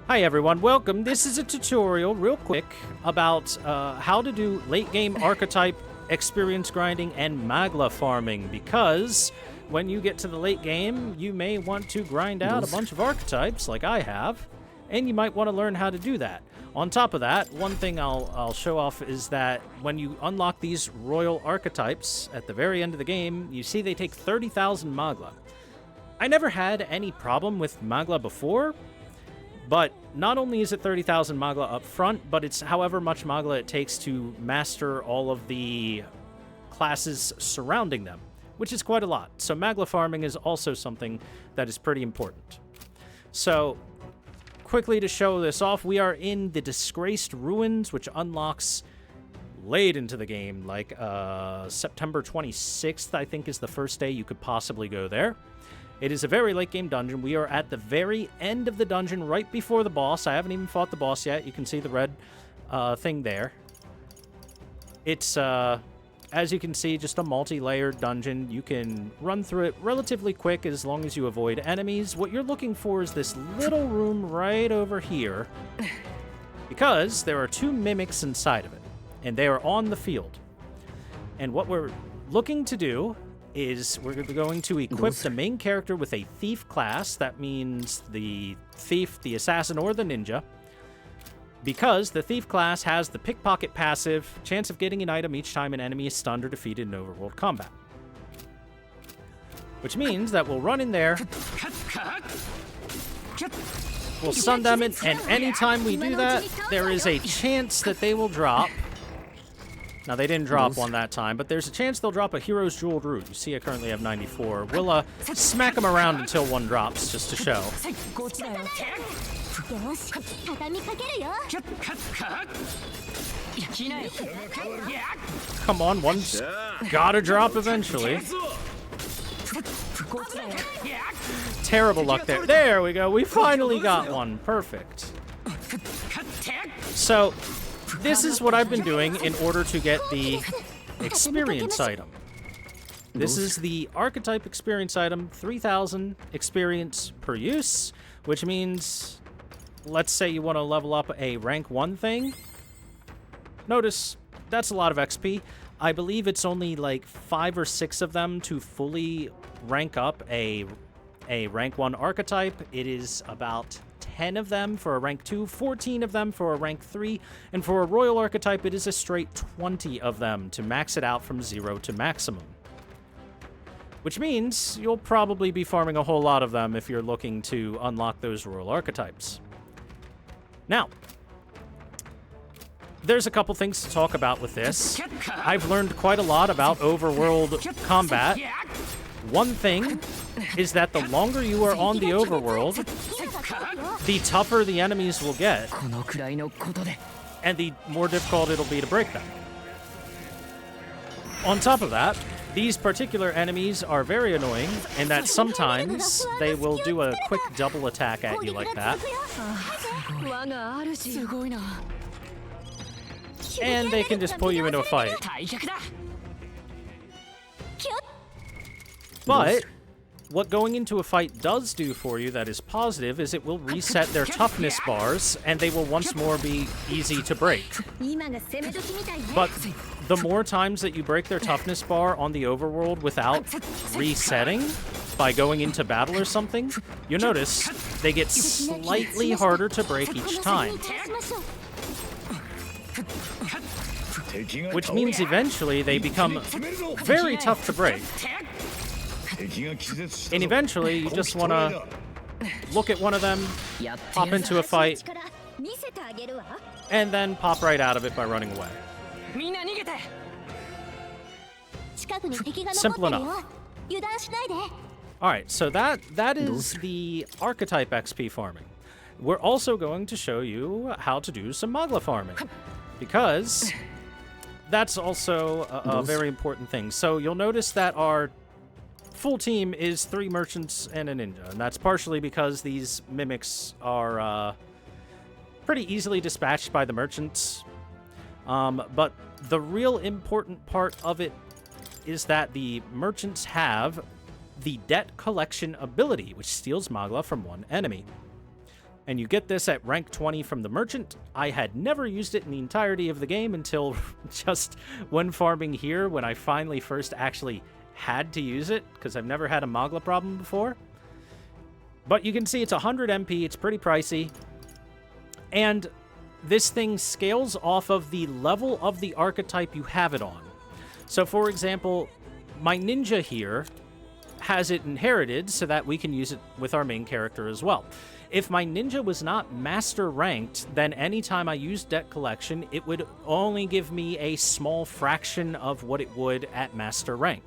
Hi everyone, welcome. This is a tutorial, real quick, about how to do late-game archetype experience grinding and Magla farming, because when you get to the late game, you may want to grind out a bunch of archetypes, like I have, and you might want to learn how to do that. On top of that, one thing I'll show off is that when you unlock these royal archetypes at the very end of the game, you see they take 30,000 Magla. I never had any problem with Magla before, but not only is it 30,000 Magla up front, but it's however much Magla it takes to master all of the classes surrounding them, which is quite a lot. So Magla farming is also something that is pretty important. So, quickly to show this off, we are in the Disgraced Ruins, which unlocks late into the game, like September 26th, I think is the first day you could possibly go there. It is a very late game dungeon. We are at the very end of the dungeon, right before the boss. I haven't even fought the boss yet. You can see the red thing there. It's, as you can see, just a multi-layered dungeon. You can run through it relatively quick as long as you avoid enemies. What you're looking for is this little room right over here, because there are two mimics inside of it, and they are on the field. And what we're looking to do is we're going to equip the main character with a thief class. That means the thief, the assassin, or the ninja, because the thief class has the pickpocket passive, chance of getting an item each time an enemy is stunned or defeated in overworld combat. Which means that we'll run in there, we'll stun them, and anytime we do that, there is a chance that they will drop. Now, they didn't drop one that time, but there's a chance they'll drop a Hero's Jeweled Root. You see I currently have 94. We'll smack them around until one drops, just to show. Come on, one's gotta drop eventually. Terrible luck there. There we go. We finally got one. Perfect. So, this is what I've been doing in order to get the experience item. This is the Archetype experience item, 3,000 experience per use, which means, let's say you want to level up a rank 1 thing. Notice, that's a lot of XP. I believe it's only like 5 or 6 of them to fully rank up a rank 1 archetype. It is about 10 of them for a rank 2, 14 of them for a rank 3, and for a royal archetype, it is a straight 20 of them to max it out from 0 to maximum. Which means you'll probably be farming a whole lot of them if you're looking to unlock those royal archetypes. Now, there's a couple things to talk about with this. I've learned quite a lot about overworld combat. One thing is that the longer you are on the overworld, the tougher the enemies will get, and the more difficult it'll be to break them. On top of that, these particular enemies are very annoying in that sometimes they will do a quick double attack at you like that. And they can just pull you into a fight. But what going into a fight does do for you that is positive is it will reset their toughness bars, and they will once more be easy to break. But the more times that you break their toughness bar on the overworld without resetting, by going into battle or something, you notice they get slightly harder to break each time. Which means eventually they become very tough to break. And eventually, you just want to look at one of them, pop into a fight, and then pop right out of it by running away. Simple enough. Alright, so that is the Archetype XP farming. We're also going to show you how to do some Magla farming, because that's also a very important thing. So you'll notice that our full team is 3 merchants and a ninja, and that's partially because these mimics are pretty easily dispatched by the merchants. But the real important part of it is that the merchants have the debt collection ability, which steals Magla from one enemy. And you get this at rank 20 from the merchant. I had never used it in the entirety of the game until just when farming here, when I finally first actually had to use it, because I've never had a Magla problem before. But you can see it's 100 MP, it's pretty pricey. And this thing scales off of the level of the archetype you have it on. So for example, my ninja here has it inherited so that we can use it with our main character as well. If my ninja was not master ranked, then anytime I used debt collection, it would only give me a small fraction of what it would at master rank,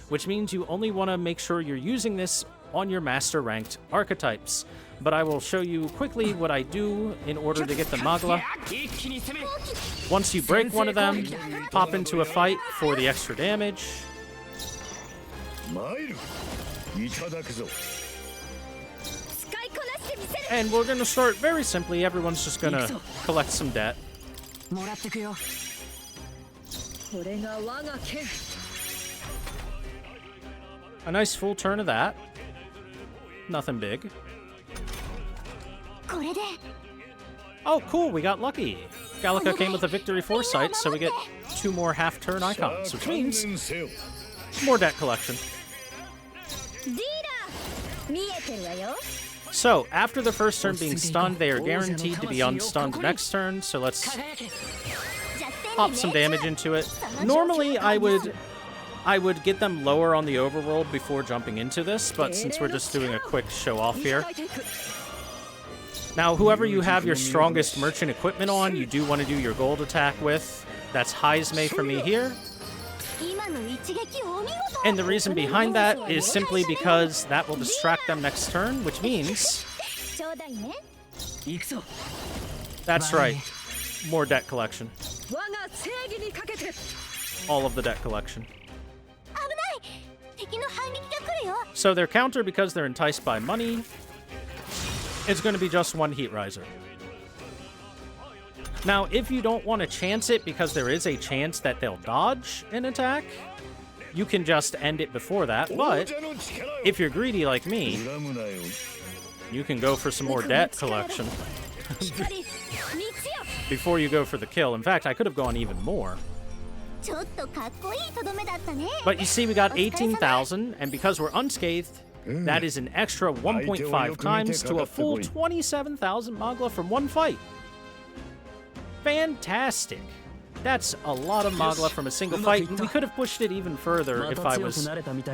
which means you only want to make sure you're using this on your master ranked archetypes. But I will show you quickly what I do in order to get the Magla. Once you break one of them, pop into a fight for the extra damage. And we're going to start very simply. Everyone's just going to collect some debt. A nice full turn of that. Nothing big. Oh, cool, we got lucky. Gallica came with a victory foresight, so we get 2 more half-turn icons, which means more debt collection. So, after the first turn being stunned, they are guaranteed to be unstunned next turn, so let's pop some damage into it. Normally, I would get them lower on the overworld before jumping into this, but since we're just doing a quick show-off here. Now, whoever you have your strongest merchant equipment on, you do want to do your gold attack with. That's Heisme for me here. And the reason behind that is simply because that will distract them next turn, which means... That's right. More debt collection. All of the debt collection. So their counter, because they're enticed by money, it's going to be just 1 Heat Riser. Now, if you don't want to chance it because there is a chance that they'll dodge an attack, you can just end it before that. But if you're greedy like me, you can go for some more debt collection before you go for the kill. In fact, I could have gone even more. But you see, we got 18,000, and because we're unscathed, that is an extra 1.5 times to a full 27,000 Magla from 1 fight. Fantastic. That's a lot of Magla from a single fight, and we could have pushed it even further if I was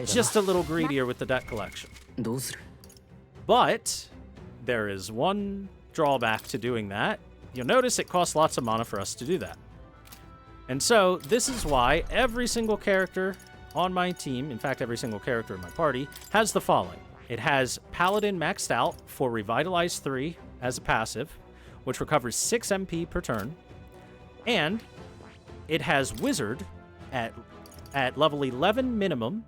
just a little greedier with the debt collection. But there is one drawback to doing that. You'll notice it costs lots of mana for us to do that. And so this is why every single character on my team, in fact every single character in my party, has the following. It has Paladin maxed out for Revitalize 3 as a passive, which recovers 6 MP per turn, and it has Wizard at level 11 minimum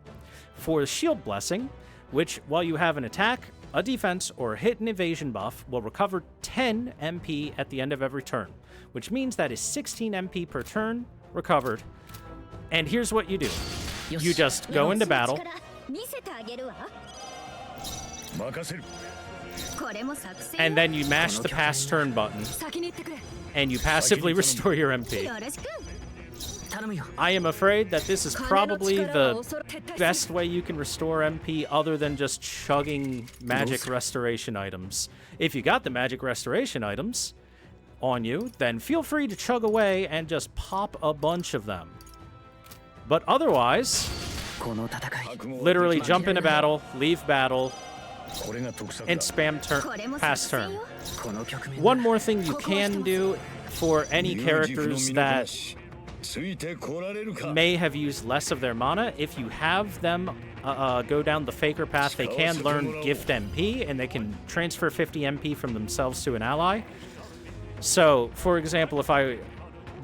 for Shield Blessing, which, while you have an attack, a defense, or a hit and evasion buff, will recover 10 MP at the end of every turn, which means that is 16 MP per turn recovered. And here's what you do. You just go into battle, and then you mash the pass turn button, and you passively restore your MP. I am afraid that this is probably the best way you can restore MP other than just chugging magic restoration items. If you got the magic restoration items on you, then feel free to chug away and just pop a bunch of them. But otherwise, literally jump into battle, leave battle, and spam pass turn. One more thing you can do for any characters that may have used less of their mana, if you have them go down the Faker path, they can learn Gift MP, and they can transfer 50 MP from themselves to an ally. So, for example, if I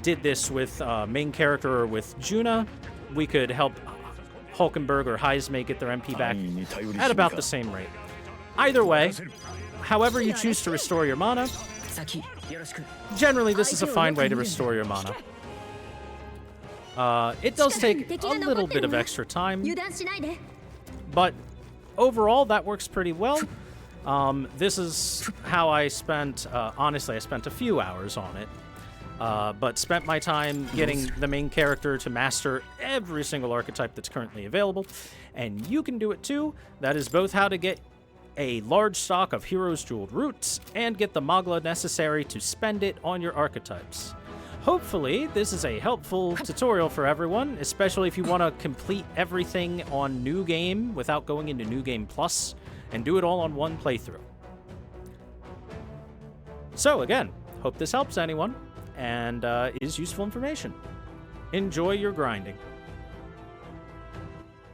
did this with main character or with Juna, we could help Hulkenberg or Heisme get their MP back at about the same rate. Either way, however you choose to restore your mana, generally this is a fine way to restore your mana. It does take a little bit of extra time, but overall that works pretty well. This is how I spent, honestly, I spent a few hours on it, but spent my time getting the main character to master every single archetype that's currently available, and you can do it too. That is both how to get a large stock of Heroes Jeweled Roots and get the Magla necessary to spend it on your archetypes. Hopefully, this is a helpful tutorial for everyone, especially if you want to complete everything on New Game without going into New Game Plus, and do it all on one playthrough. So again, hope this helps anyone, and is useful information. Enjoy your grinding.